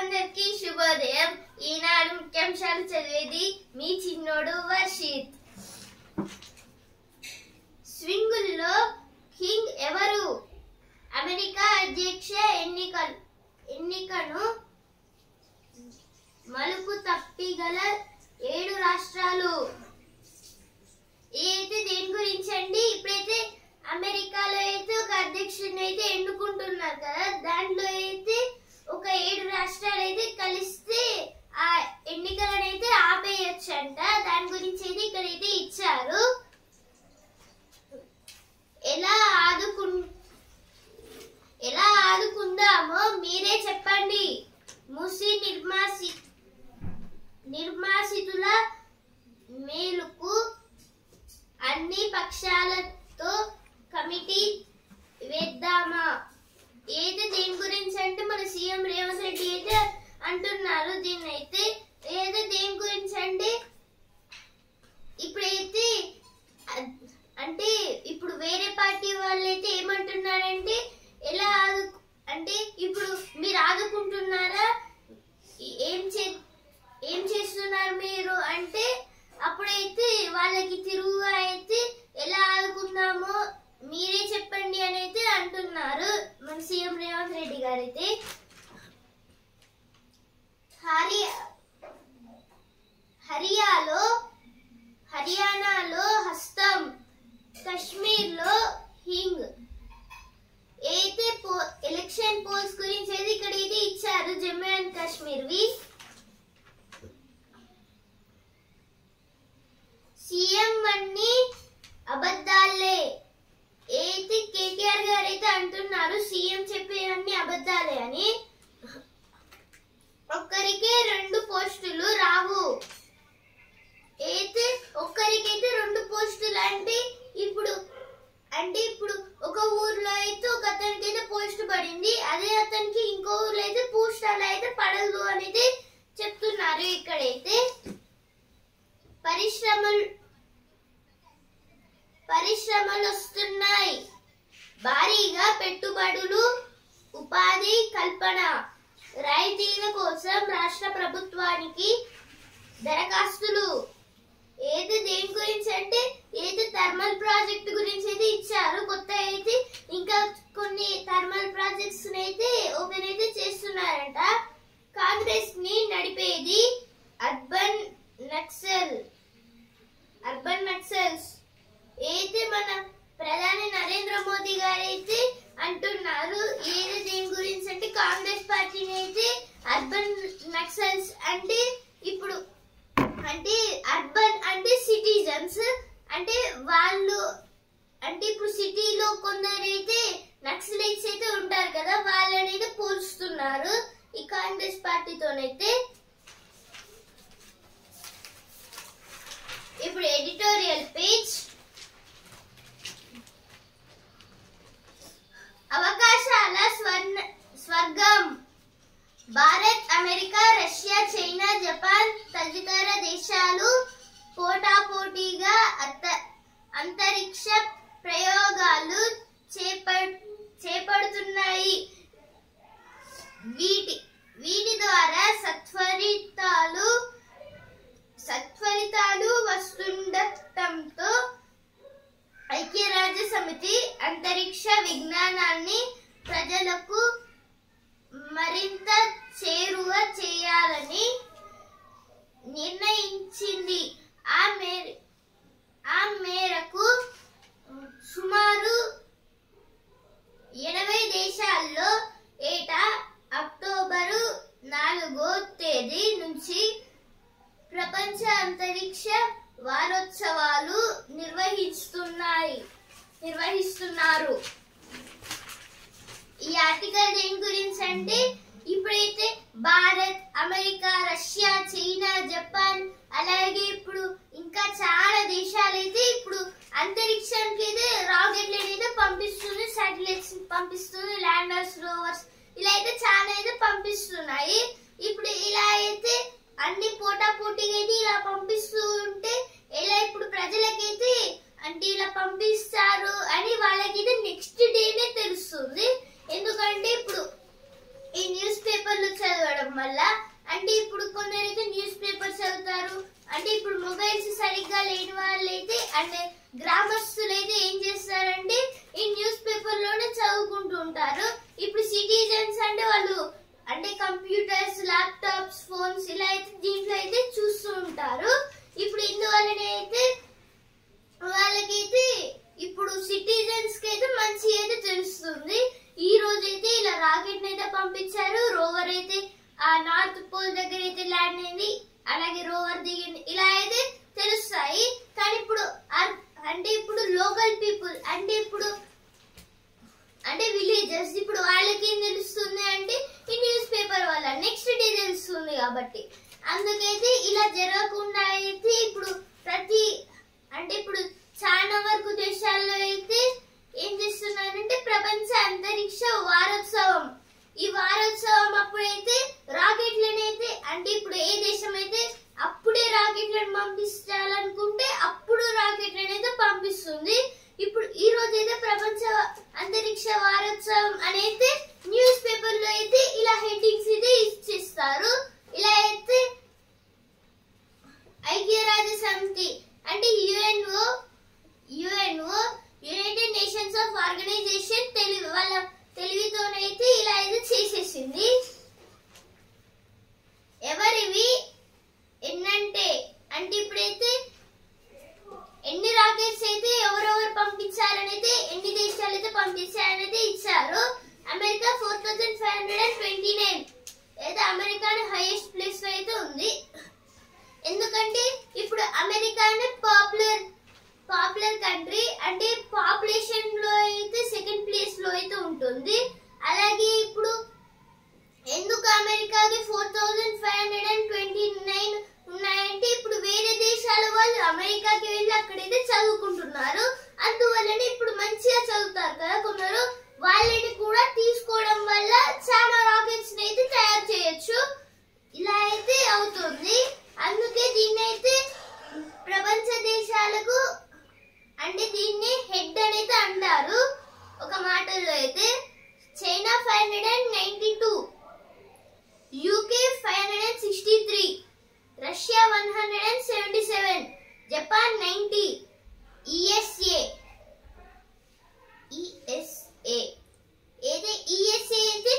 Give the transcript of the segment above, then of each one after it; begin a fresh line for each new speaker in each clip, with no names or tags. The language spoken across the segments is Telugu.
అందరికీ శుభోదయం. ఈనాడు ముఖ్యాంశాలు చదివేది మీ చిన్నోడు వర్షిత్. స్వింగుల్లో కింగ్ ఎవరు? అమెరికా అధ్యక్ష ఎన్నికను మలుపు తప్పిగల 7 రాష్ట్రాలు. అయితే దేని గురించి అండి? ఇప్పుడైతే అమెరికాలో అయితే ఒక అధ్యక్షుడిని అయితే ఎన్నుకుంటున్నారు కదా, దాంట్లో అయితే ఒక 7 రాష్ట్రాలు అయితే కలిస్తే ఆ ఎన్నికలను అయితే ఆపేయొచ్చంట. దాని గురించి అయితే ఇక్కడైతే ఇచ్చారు. ఎలా ఆదుకుందామో మీరే చెప్పండి. మూసీ నిర్మాసితుల మేలుకు అన్ని పక్షాలతో కమిటీ వేద్దామా? ఏది దేని గురించి అంటే మన సీఎం రేవంత్ రెడ్డి అయితే అంటున్నారు. దీన్ని అయితే ఏదో దేని గురించి అంటే ఇప్పుడైతే అంటే ఇప్పుడు వేరే పార్టీ వాళ్ళు అయితే ఏమంటున్నారంటే ఎలా అంటే ఇప్పుడు మీరు ఆదుకుంటున్నారా, ఏం చేస్తున్నారు మీరు అంటే అప్పుడైతే వాళ్ళకి తిరుగుగా అయితే ఎలా ఆదుకుందామో మీరే చెప్పండి అని అయితే అంటున్నారు మన సీఎం రేవంత్ రెడ్డి గారు. అయితే హర్యానాలో హస్తం, కశ్మీర్లో హింగ్. అయితే ఎలక్షన్ పోల్స్ గురించి అయితే ఇక్కడ అయితే ఇచ్చారు జమ్మూ అండ్ కాశ్మీర్వి. సీఎం అన్ని అబద్ధాలే. అయితే కేటీఆర్ గారు అయితే అంటున్నారు సీఎం చెప్పేవన్నీ అబద్ధాలే అని. ఒక్కరికే 2 పోస్టులు రావు. అయితే ఒక్కరికైతే 2 పోస్టులు అంటే ఇప్పుడు ఒక ఊర్లో అయితే ఒక అతనికి అయితే పోస్ట్ పడింది, అదే అతనికి ఇంకో ఊర్లో అయితే పోస్ట్ అలా అయితే పడదు అనేది చెప్తున్నారు. ఇక్కడైతే పరిశ్రమలు వస్తున్నాయి, భారీగా పెట్టుబడులు, ఉపాధి కల్పన, రైతీల కోసం రాష్ట్ర ప్రభుత్వానికి దరఖాస్తులు. ఏది దేని గురించి అంటే ఏది థర్మల్ ప్రాజెక్ట్ గురించి అయితే ఇచ్చారు. కొత్త అయితే ఇంకా కొన్ని థర్మల్ ప్రాజెక్ట్స్ అయితే ఓపెన్ అయితే చేస్తున్నారంట. కాంగ్రెస్ ని నడిపేది అర్బన్ నక్సల్స్. అయితే మన ప్రధాని నరేంద్ర మోదీ గారు అయితే అంటున్నారు ఏది దేని గురించి అంటే కాంగ్రెస్ పార్టీని అయితే అర్బన్ నక్సల్స్ అంటే ఇప్పుడు అంటే అర్బన్ అంటే సిటిజన్స్ అంటే వాళ్ళు అంటే ఇప్పుడు సిటీలో కొందరైతే నక్సలైట్స్ అయితే ఉంటారు కదా, వాళ్ళని అయితే పోల్చుతున్నారు ఈ కాంగ్రెస్ పార్టీతోనైతే. ఇప్పుడు ఎడిటోరియల్ పేజ్. అవకాశాల స్వర్గం. Bharat, America, Russia, China, Japan తదితర దేశాలు పోటాపోటీగా అంతరిక్ష ప్రయోగాలు చేపడుతున్నాయి. వీటి ద్వారా సత్ఫలితాలు వస్తుండటంతో ఐక్యరాజ్య సమితి అంతరిక్ష విజ్ఞానాన్ని ప్రజలకు మరింత చేరువ చేయాలని నిర్ణయించింది. ఆ మేరకు సుమారు 80 దేశాల్లో ఏటా అక్టోబరు 4వ తేదీ నుంచి ప్రపంచ అంతరిక్ష వారోత్సవాలు నిర్వహిస్తున్నారు. ఈ ఆర్టికల్ దేని గురించి అంటే ఇప్పుడైతే Bharat, America, Russia, China, Japan అలాగే ఇప్పుడు ఇంకా చాలా దేశాలు అయితే ఇప్పుడు అంతరిక్షానికి అయితే రాకెట్లు అయితే పంపిస్తుంది, శాటిలైట్స్ పంపిస్తుంది, ల్యాండర్స్, రోవర్స్ ఇలా అయితే చాలా అయితే పంపిస్తున్నాయి. ఇప్పుడు ఇలా అయితే అన్ని పోటాపోటీగా అయితే ఇలా పంపిస్తూ ఉంటే ఎలా ఇప్పుడు ప్రజలకైతే అంటే ఇలా పంపిస్తారు అని వాళ్ళకైతే నెక్స్ట్ డేనే తెలుస్తుంది. ఎందుకంటే ఇప్పుడు ఈ న్యూస్ పేపర్లు చదవడం వల్ల. అంటే ఇప్పుడు కొందరైతే న్యూస్ పేపర్స్ చదువుతారు. అంటే ఇప్పుడు మొబైల్స్ సరిగ్గా లేని వాళ్ళైతే అంటే గ్రామస్తులైతే ఏం చేస్తారంటే ఈ న్యూస్ పేపర్ లోనే చదువుకుంటూ ఉంటారు. ఇప్పుడు సిటిజన్స్ అంటే వాళ్ళు అంటే కంప్యూటర్స్, ల్యాప్టాప్స్, ఫోన్స్ ఇలా అయితే దీంట్లో అయితే చూస్తూ ఉంటారు. ఇప్పుడు ఇందువల్లనే అయితే వాళ్ళకైతే ఇప్పుడు సిటిజన్స్ కి అయితే మంచి అయితే తెలుస్తుంది. ఈ రోజు అయితే ఇలా రాకెట్ అయితే పంపించారు. రోవర్ అయితే ఆ నార్త్ పోల్ దగ్గర అయితే ల్యాండ్ అయింది, అలాగే రోవర్ దిగింది, ఇలా అయితే తెలుస్తాయి. కానీ ఇప్పుడు అంటే ఇప్పుడు లోకల్ పీపుల్ అంటే ఇప్పుడు అంటే విలేజర్స్ ఇప్పుడు వాళ్ళకి ఏం తెలుస్తుంది అంటే ఈ న్యూస్ పేపర్ వల్ల నెక్స్ట్ డే తెలుస్తుంది. కాబట్టి అందుకైతే ఇలా జరగకుండా అయితే ఇప్పుడు అంటే ఇప్పుడు చాలా వరకు దేశాల్లో అయితే ఏం చేస్తున్నారంటే ప్రపంచ అంతరిక్ష వారోత్సవం. ఈ వారోత్సవం అప్పుడైతే రాకెట్లనైతే అంటే ఇప్పుడు ఏ దేశం అయితే అప్పుడే రాకెట్లను పంపించాలనుకుంటే అప్పుడు రాకెట్లను అయితే పంపిస్తుంది. ఇప్పుడు ఈ రోజు అయితే ప్రపంచ అంతరిక్ష వారోత్సవం అనేది న్యూస్ పేపర్ లో అయితే ఇలా హెడ్డింగ్స్ అయితే ఇచ్చేస్తారు. ఇలా అయితే ఐక్యరాజ్య సమితి అంటే UNO United Nations of organization వాళ్ళ తెలివితోనైతే ఇలా అయితే చేసేసింది. ఎవరివి ఎన్నంటే అంటే ఇప్పుడైతే ఎన్ని రాకెట్స్ అయితే ఎవరెవరు పంపించాలని అయితే ఎన్ని దేశాలు అయితే పంపించాలని అయితే ఇచ్చారు. అమెరికా 4529 అయితే అమెరికా హైయెస్ట్ ప్లేస్ లో అయితే ఉంది. ఎందుకంటే ఇప్పుడు అమెరికా పాపులర్ కంట్రీ అంటే పాపులేషన్ లో అయితే సెకండ్ ప్లేస్ లో అయితే ఉంటుంది. అలాగే ఇప్పుడు ఎందుకు అమెరికాకి 4529 ఉన్నాయంటే ఇప్పుడు వేరే దేశాల వాళ్ళు అమెరికాకి వెళ్ళి అక్కడైతే చదువుకుంటున్నారు. అందువల్లనే ఇప్పుడు మంచిగా చదువుతారు కదా కొందరు, వాళ్ళని కూడా తీసుకోవడం వల్ల చాలా రాకెట్స్ అయితే తయారు చేయొచ్చు. ఇలా అయితే అవుతుంది. అందుకే దీన్ని అయితే ప్రపంచ దేశాలకు అంటే దీన్ని హెడ్ అనేది అంటారు. ఒక మాటలో అయితే China 592, UK 563, Russia 177, Japan 90, ESA అయితే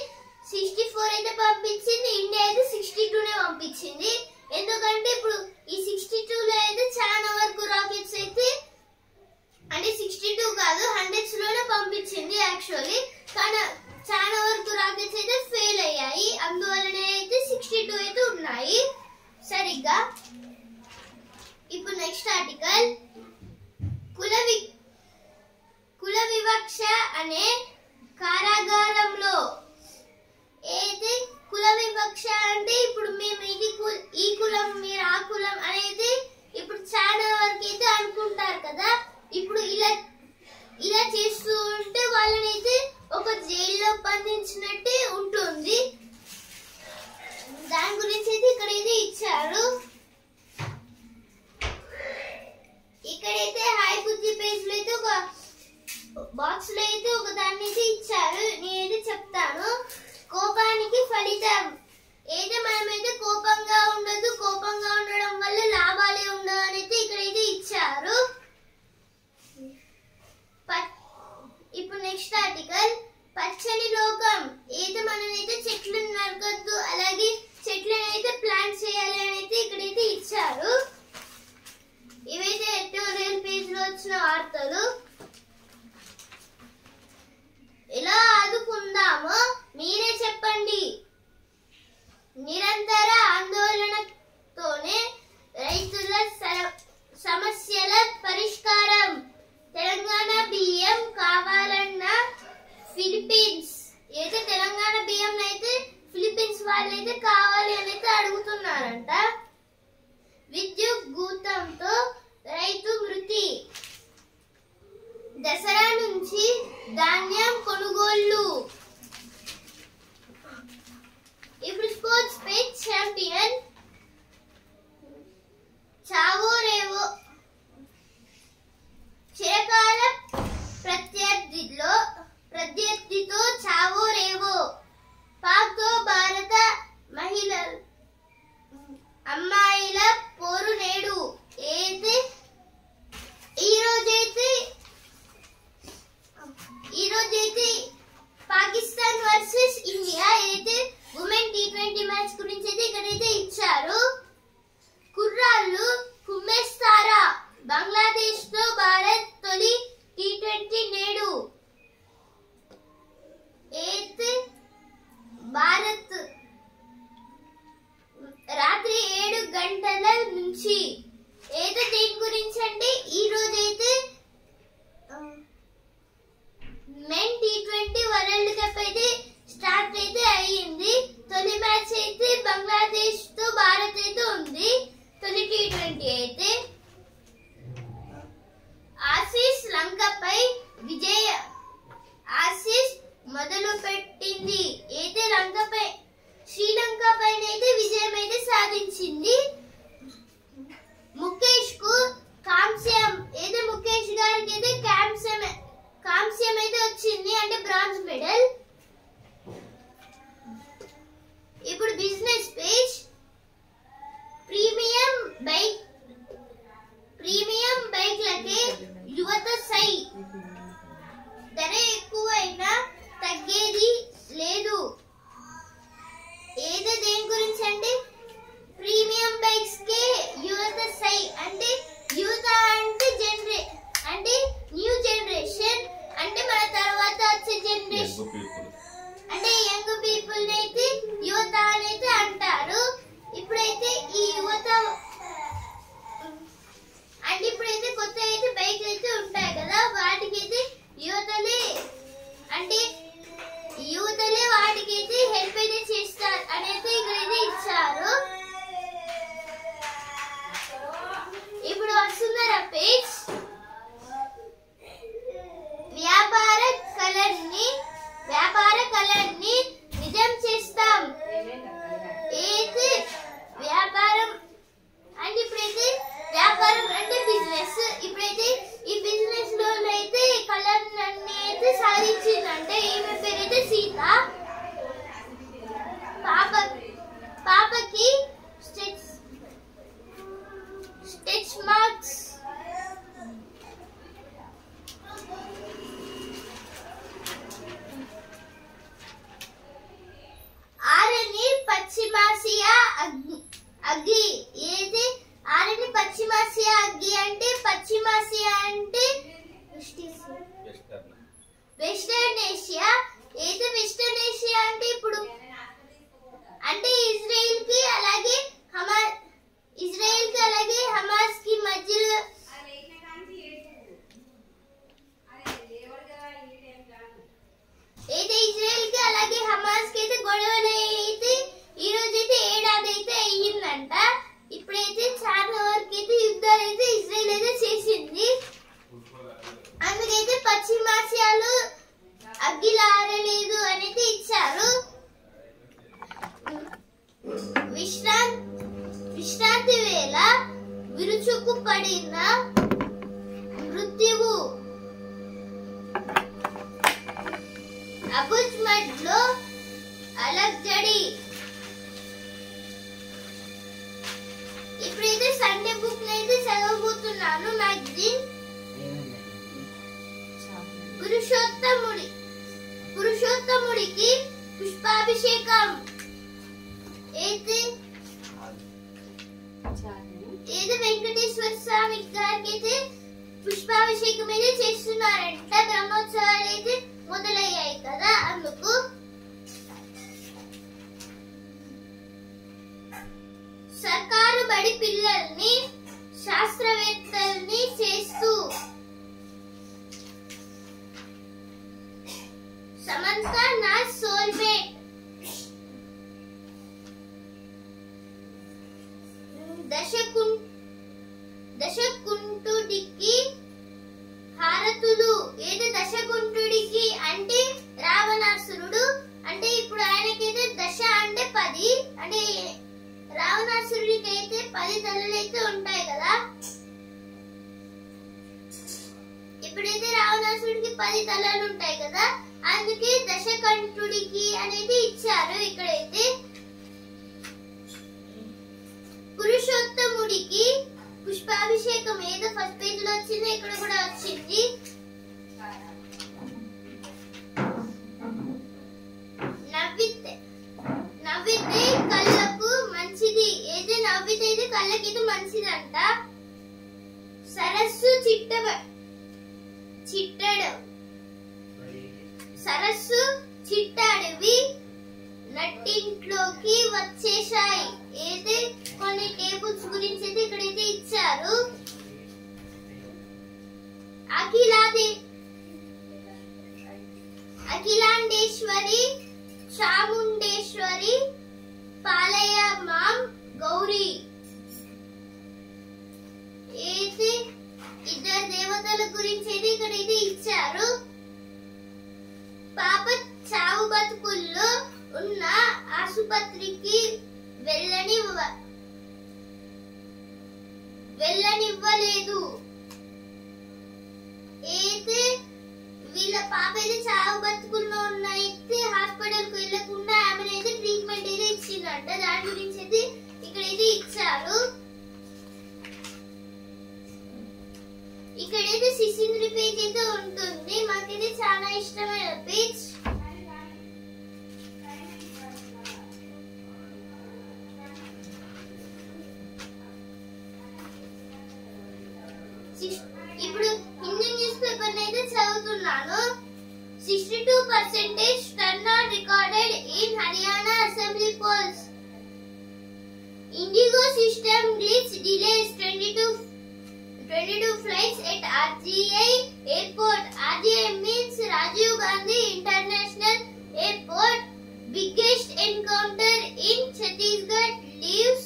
64 అయితే పంపించింది. ఇండియా అయితే 62నే పంపించింది. ఎందుకంటే ఇప్పుడు ఈ 62లో అయితే చాలా వరకు రాకెట్స్ అయితే అంటే 62 కాదు 100s లోనే పంపించింది యాక్చువల్లీ. కానీ చాలా వరకు రాకెట్స్ అయితే ఫెయిల్ అయ్యాయి. అందువల్లనే అయితే 62 అయితే ఉన్నాయి సరిగ్గా. ఇప్పుడు నెక్స్ట్ ఆర్టికల్ కుల వివక్ష అనే కారాగారంలో అయితే కుల వివక్ష అంటే ఇప్పుడు మేము ఈ కులం మీరు ఆ కులం అనేది ఇప్పుడు చాలా వరకు అయితే అనుకుంటారు కదా. ఇప్పుడు ఇలా చేస్తూ ఉంటే వాళ్ళని అయితే ఒక జైల్లో బంధించినట్టే ఉంటుంది. దాని గురించి అయితే ఇక్కడైతే ఇచ్చారు. ఇక్కడైతే హాయ్ బుజ్జి పేజ్ లో అయితే ఒక బాక్స్ లో అయితే ఒక దాన్ని అయితే ఇచ్చారు. నేనైతే చెప్తాను. కోపానికి ఫలితం అయితే మనమైతే కోపంగా ఉండదు, కోపంగా ఉండడం వల్ల లాభాలే ఉండవు అని అయితే ఇక్కడైతే ఇచ్చారు. ఇప్పుడు నెక్స్ట్ ఆర్టికల్ పచ్చని లోకం అయితే మనమైతే చెట్లను నరకొద్దు, అలాగే చెట్లను అయితే ప్లాంట్ చేయాలి అని అయితే ఇక్కడైతే ఇచ్చారు. ఇవైతే ఎడిటోరియల్ పేజ్ లో వచ్చిన వార్తలు. ఎలా ఆదుకుందామో మీరే చెప్పండి. నిరంతర ఆందోళనతోనే రైతుల సమస్యల పరిష్కారం. తెలంగాణ బియ్యం కావాలన్న ఫిలిప్పీన్స్ అయితే తెలంగాణ బియ్యం అయితే ఫిలిప్పీన్స్ వాళ్ళైతే కావాలి అని అయితే అడుగుతున్నారంట. విద్యుత్ గూతంతో రైతు మృతి. దసరా నుంచి ధాన్యం కొనుగోళ్లు. ఇప్పుడు స్పోర్ట్స్ పేజ్ ఛాంపియన్ చావో రేవో చిరకాల ప్రత్యర్థితో చావో రేవో. పాక్తో భారత మహిళల గంటల నుంచి. అయితే దేని గురించి అంటే ఈ రోజు అయితే మెన్ T20 వరల్డ్ కప్ అయితే స్టార్ట్ అయితే అయ్యింది. తొలి మ్యాచ్ అయితే బంగ్లాదేశ్ తో భారత్ అయితే ఉంది. తొలి T20 అయితే ఆసీస్ లంకపై విజయ ఆసీస్ మొదలు పెట్టింది. అయితే శ్రీలంక పైన అయితే విజయం అయితే సాధించింది. ముఖేష్ కు కాంస్యం అయితే ముఖేష్ గారికి అయితే కాంస్యం అయితే వచ్చింది, అంటే బ్రాంజ్ మెడల్. ఇప్పుడు బిజినెస్ పేజ్. ప్రీమియం బైక్లకి యువత సై, ధర ఎక్కువైనా తగ్గేది లేదు. ఏదో దేని గురించి అంటే ప్రీమియం బైక్స్ కి యువత సై, అంటే యువత అంటే న్యూ జనరేషన్, అంటే మన తర్వాత వచ్చే జనరేషన్, అంటే యంగ్ పీపుల్ అయితే యువత అనేది అంటారు. ఇప్పుడైతే ఈ యువత అంటే ఇప్పుడైతే కొత్త అయితే బైక్లు అయితే ఉంటాయి కదా, వాటికైతే యువతలే వాటికైతే హెల్ప్ అయితే చేస్తారు అనేది ఇక్కడైతే ఇచ్చారు. ఇప్పుడు వస్తుందరా పేజ్. వ్యాపార కళని నిజం చేస్తాం. అయితే వ్యాపారం అంటే ఇప్పుడైతే వ్యాపారం అంటే బిజినెస్. ఇప్పుడైతే ఈ బిజినెస్ లో అయితే కళని అయితే సాధించిందంటే ఈమె పేరైతే సీత. పాపకి స్టెచ్ మార్క్స్. ఆరని పశ్చిమాసియా అగ్గి. ఏది ఆరని పశ్చిమాసియా అగ్గి అంటే పశ్చిమాసియా అంటే వెస్టర్న్ ఏషియా. ఏది వెస్టర్న్ ఏషియా అంటే ఇప్పుడు అంటే ఇజ్రాయెల్ కి అలాగే హమాస్ కి మధ్యలో అయితే ఇజ్రాయెల్ కి అలాగే హమాస్ కి అయితే గొడవలు అయితే ఈ రోజు అయితే ఏడాది అయితే అయ్యిందంట. ఇప్పుడైతే చాలా వరకు అయితే యుద్ధాలు అయితే ఇజ్రాయెల్ అయితే చేసింది. అందుకైతే పశ్చిమాసియాలో అగ్గిలారలేదు అనేది ఇచ్చారు. విశ్రాంతి వేళ విరుచుకు పడిన మృత్యువు. అబుజ్మడ్ లో అలగ్జడి. ఇప్పుడైతే సండే బుక్ అయితే చదవబోతున్నాను. మ్యాగజైన్ పురుషోత్తముడికి పుష్పాభిషేకం. అయితే వెంకటేశ్వర స్వామి గారికి అయితే పుష్పాభిషేకం అయితే చేస్తున్నారంట. బ్రహ్మోత్సవాలు అయితే మొదలయ్యాయి కదా, అందుకు. సర్కారు బడి పిల్లల్ని శాస్త్రవేత్తల్ని చేస్తూ. సమంత నా సోల్మేట్. దశకుంఠుడికి హారతులు. ఏది దశకుంఠుడికి అంటే రావణాసురుడు. అంటే ఇప్పుడు ఆయనకైతే దశ అంటే 10, అంటే రావణాసురుడికి అయితే 10 తలలు అయితే ఉంటాయి కదా. ఇప్పుడైతే రావణాసురుడికి 10 తలలు ఉంటాయి కదా, అందుకే దశకంఠుడికి అనేది ఇచ్చారు. ఇక్కడైతే పురుషోత్తముడికి పుష్పాభిషేకం. ఏదో ఫస్ట్ పేజ్ లో వచ్చింది, ఇక్కడ కూడా వచ్చింది. నవ్వితే కళ్ళకు మంచిది. ఏదో నవ్వితే కళ్ళకి ఇది మంచిదంట. సరస్సు చిట్టడవి నట్టింట్లోకి వచ్చేశాయి. అయితే కొన్ని టేబుల్స్ గురించి అయితే ఇక్కడైతే ఇచ్చారు. అఖిలాండేశ్వరి, చాముండేశ్వరి, పాలయమాం గౌరీ. అయితే ఇద్దరు దేవతల గురించి అయితే ఇక్కడైతే ఇచ్చారు. పాప చావు బతుకుల్లో ఉన్న ఆసుపత్రికి వెళ్ళనివ్వలేదు. అయితే వీళ్ళ పాప అయితే చావు బతుకుల్లో ఉన్న అయితే హాస్పిటల్ కు వెళ్ళకుండా ఆమెనైతే ట్రీట్మెంట్ అయితే ఇచ్చిందంట. దాని గురించి అయితే ఇక్కడైతే ఇచ్చారు. ఇక్కడైతే సిసింద్రి పేజ్ అయితే ఉంటుంది. మాకైతే చాలా ఇష్టమైన పేజ్. ఇప్పుడు హిందీ న్యూస్ పేపర్ అయితే చదువుతున్నాను. 62% turnout recorded in Haryana Assembly polls. Indigo system leads delays 22 flights at RGI Airport. RGI means Rajiv Gandhi International Airport. Biggest encounter in Chhattisgarh leaves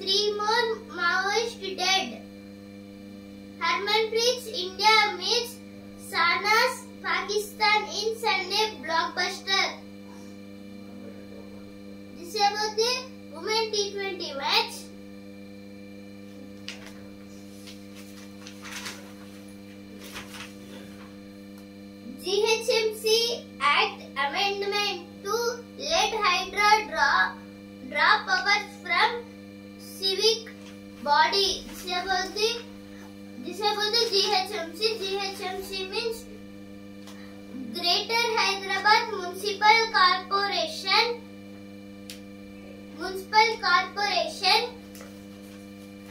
3 more Maoists dead. Harmanpreet India meets Sana's Pakistan in Sunday blockbuster. This is about the Women T20 match. GHMC Act Amendment to let Hydra draw power from civic body. This is about the GHMC. GHMC means Greater Hyderabad Municipal Corporation.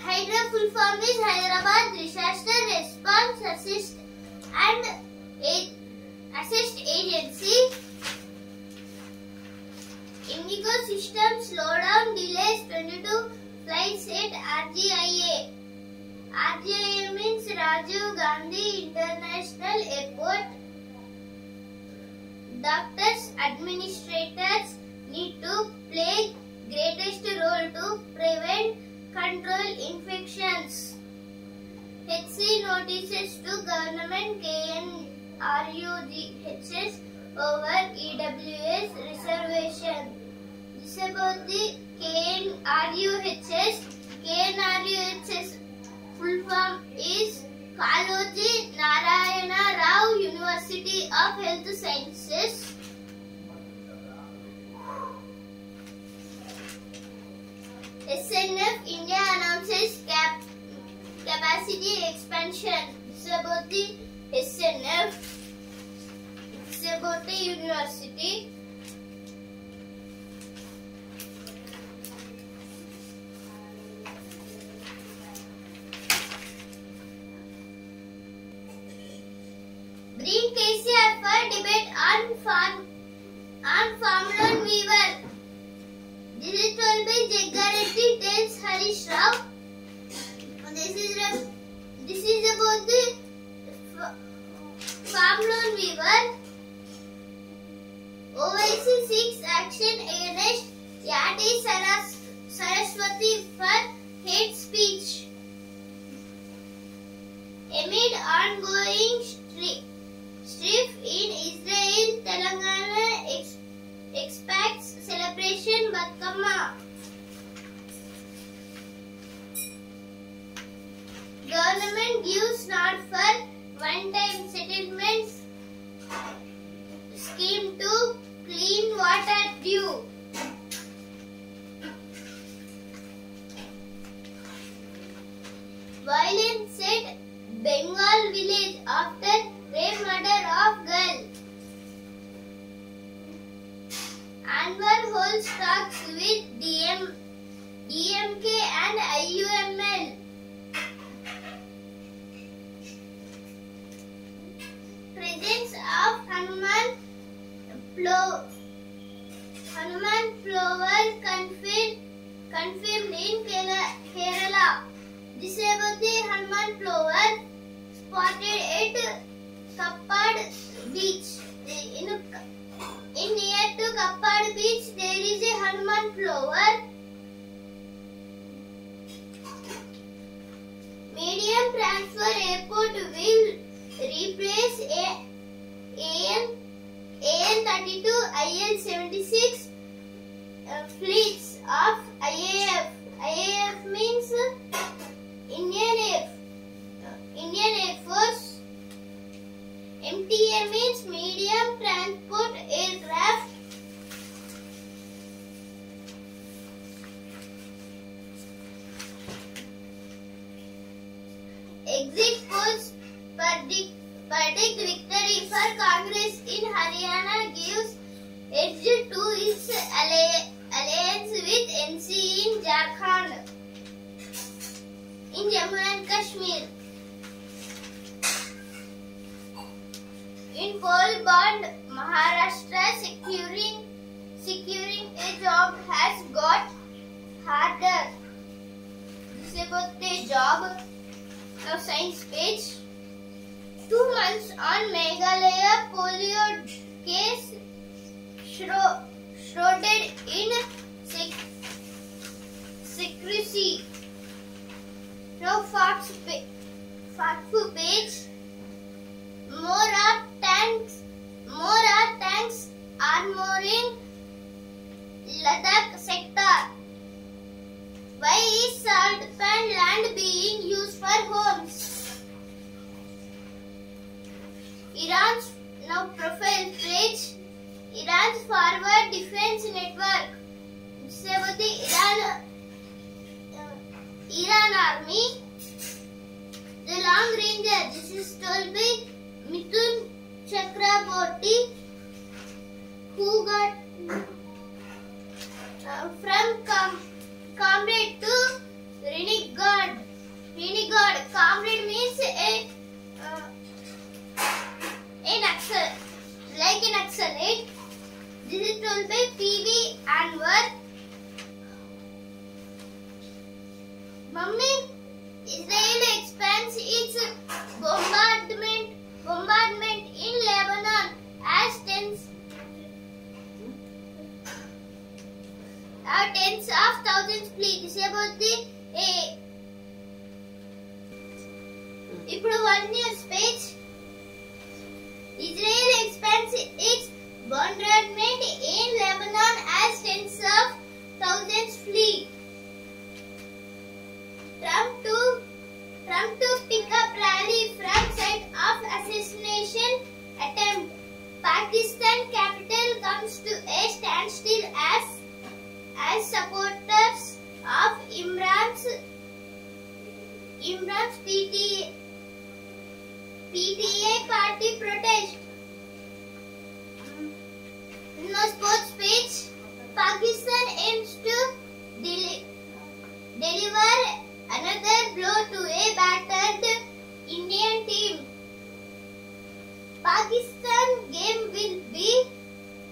Hydra full form is Hyderabad Disaster Response Assist Agency. Indigo system slowdown delays 22 flights at RGIA. RGIA means Rajiv Gandhi International Airport. Doctors, administrators need to play greatest role to prevent, control infections. HC notices to government KNRUGHS over EWS reservation. This is about the KNRUHS. KNRUHS full form is Kaloji Narayana Rao University of Health Sciences. SNF India announces capacity expansion. This is about the SNF. This is about the university. Bring KCR for debate on farm loan waiver. This is told by Jaggareddy tells Harish Rao. This is about the farm loan waiver. OIC seeks action against Yati Saraswati for hate speech. Amid ongoing strife in Israel, Telangana expects celebration Batkama. Government gives nod for one-time settlements scheme to clean water due. Violence at Bengal village after rape murder of girl. Anwar holds talks with DMK and IUML. Presence of Hanuman Hanuman Flower confirmed in Kerala. This is about the Hanuman Flower spotted at Kappad Beach. In near to Kappad Beach, there is a Hanuman Flower. Medium transfer airport will replace AN32 IL76 fleets of IAF. IAF means Indian Air Force. MTA means medium transport aircraft. Exit polls predict victory for Congress in Haryana gives edge to its alliance with NC in Jharkhand. In Jammu and Kashmir. In poll bond, Maharashtra securing a job has got harder. This is about the job. Now science page. 2 months on Meghalaya polio case shrouded in secrecy. Now facts page. More are tanks armoring Ladakh sector. Why is salt pan land being used for homes? Iran's now profile page. Iran's forward defense network. This is about the Iran army. The long ranger. This is told by Mithun Chakraborty, who got from comrade to renegade. Comrade means an Naxalite. This is told by P.V. Anwar. Mummy, Israel expands its bombardment in Lebanon as tens of thousands flee. This is about the ఇప్పుడు one news page. Israel expands its bombardment in Lebanon as tens of thousands flee. Trump to pick up rally from site of assassination attempt. Pakistan capital comes to a standstill as supporters of Imran's PTA party protest. No sports page. Pakistan aims to deliver another blow to a battered Indian team. Pakistan game will be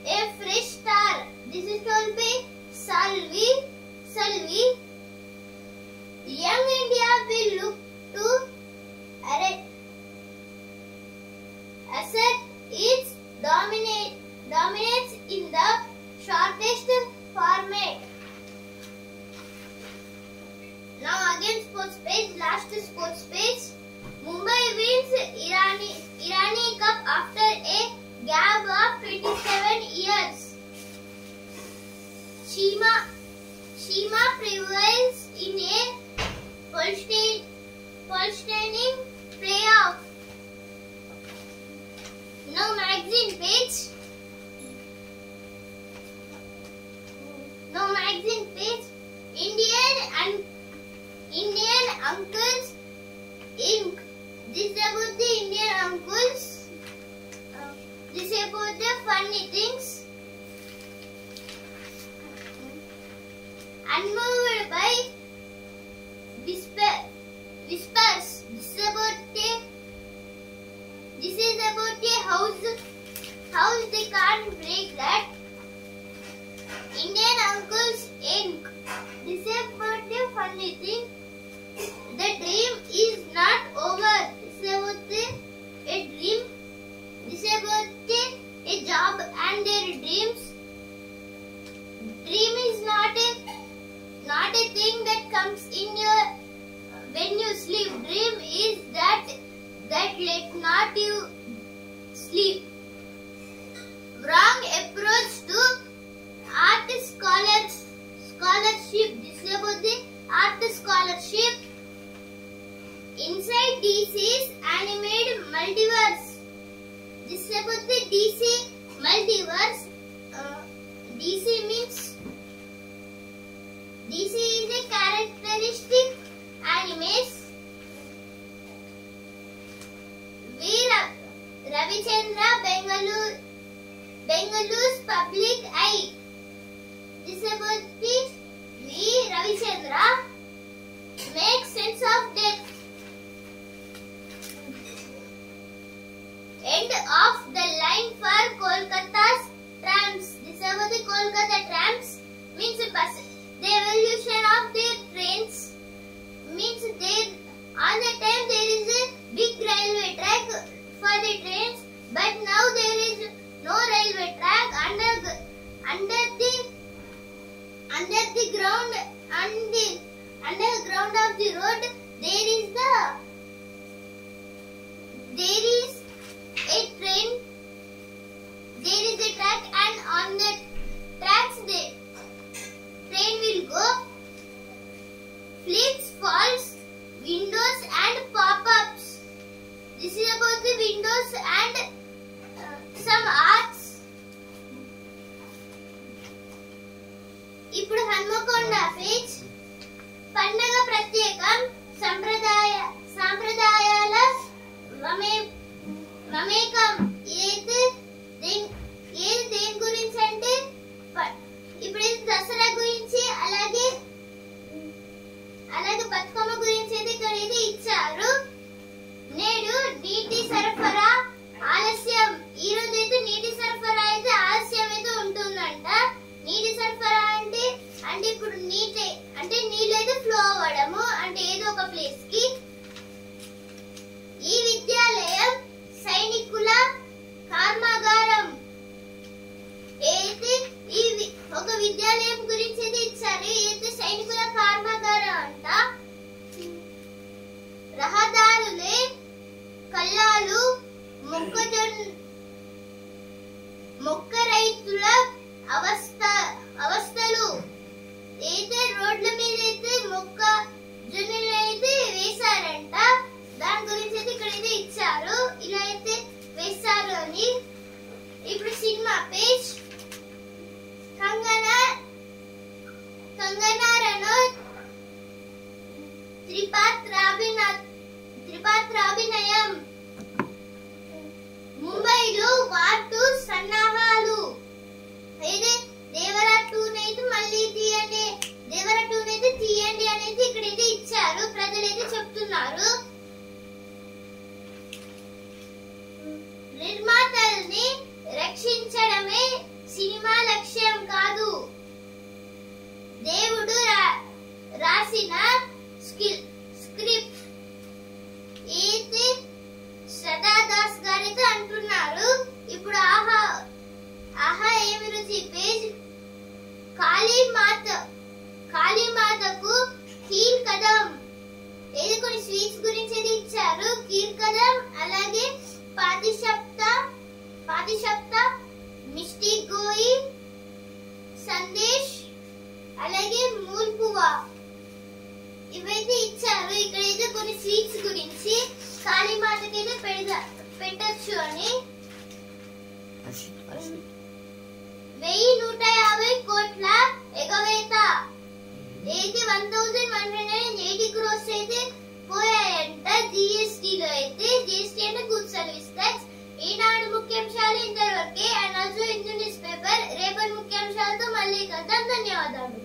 a fresh start. This is told by Salvi. Young India will look to assert its dominance in the shortest format. Now again sports page, last sports page. Mumbai wins Irani Cup after a gap of 27 years. Shima prevails in a Polsteining playoff. Now magazine page. Indian Uncles Inc. This is about the Indian uncles. This is about the funny things. Unmoved by whispers. This is about a house they can't break that. Indian Uncles Inc. This is about the funny thing. The dream is not over. This is about a dream. This is about a job and their dreams. Dream is not a thing that comes in your when you sleep. Dream is that let not you sleep. Wrong approach to art scholarship. This is about the art scholarship. Inside DC's animated multiverse. This is about the DC multiverse. DC is a characteristic animes. Ravichandra Bengaluru's public eye. This is about the V. Ravichandra makes sense of death. End of the line for Kolkata's trams. This is about the Kolkata trams. Means bus. The evolution of the trains means there on the time there is a big railway track for the trains, but now there is no railway track under the ground underground of the road. There is a train. There is a track, and on the tracks the train will go. Flips, falls, windows and pop-ups. This is about the windows and some arts. ఇప్పుడు హన్మకొండ పేజ్ పండగ ప్రత్యేకం సాంప్రదాయాల మమేకం. ఏది దేని గురించి అంటే ఇప్పుడు దసరా గురించి అలాగే బతుకమ్మ గురించి అయితే ఇక్కడ ఇది ఇచ్చారు. నేడు నీటి సరఫరా ఆలస్యం. ఈ రోజు అయితే నీటి సరఫరా అయితే ఆలస్యం అయితే ఉంటుందంట. నీటి సరఫరా అంటే ఇప్పుడు నీళ్ళైతే ఫ్లో అవ్వడము అంటే ఏదో ఒక ప్లేస్ కి. ఈ విద్యాలయం సైనికుల కర్మాగారం. అయితే ఒక విద్యాలయం గురించి అయితే ఇచ్చారు. అయితే సైనికుల కర్మాగారం అంట. రహదారులే కల్లాలు మొక్క రైతుల అవస్థలు. అయితే రోడ్ల మీద అయితే మొక్కజొన్నలు అయితే వేశారంట. దాని గురించి అయితే ఇక్కడ అయితే ఇచ్చారు. ఇలా అయితే వేస్తారు అని. ఇప్పుడు సినిమా పేజ్ కంగనా రనౌత్ త్రిపాత్రాభినయం. ముంబైలో వార్ 2 సన్నాహాలు. అయితే దేవరా 2 నైతే మళ్ళీ తీయండి అనేది ఇక్కడైతే ఇచ్చారు. ప్రజలైతే చెప్తున్నారు. నిర్మాతల్ని రక్షించడమే సినిమా లక్ష్యం కాదు. దేవుడు రాసిన స్క్రిప్ట్ అయితే శ్రద్ధాదాస్ గారైతే అంటున్నారు. ఇప్పుడు ఆహా ఏమి రుచి పేజ్ కాళీమాతకు ఖీర్ కదం. ఏది కొన్ని స్వీట్స్ గురించి అయితే ఇచ్చారు. ఖీర్ కదం అలాగే పాతిషప్తా మిస్టీ గోయి సందేశ్ అలాగే మూల్పువా ఇవైతే ఇచ్చారు. ఇక్కడైతే కొన్ని స్వీట్స్ గురించి కాళీమాతకైతే పెట్టచ్చు అని. 1150 కోట్ల ఎగవేత. అయితే 1180 crores అయితే పోయాయంట జిఎస్టీలో. అయితే జిఎస్టీ అంటే గుడ్స్ సర్వీస్ ట్యాక్స్. ఈనాడు ముఖ్యాంశాలు ఇంతవరకే. And also Hindu news paper. రేపటి ముఖ్యాంశాలతో మళ్ళీ కలుద్దాం. ధన్యవాదాలు.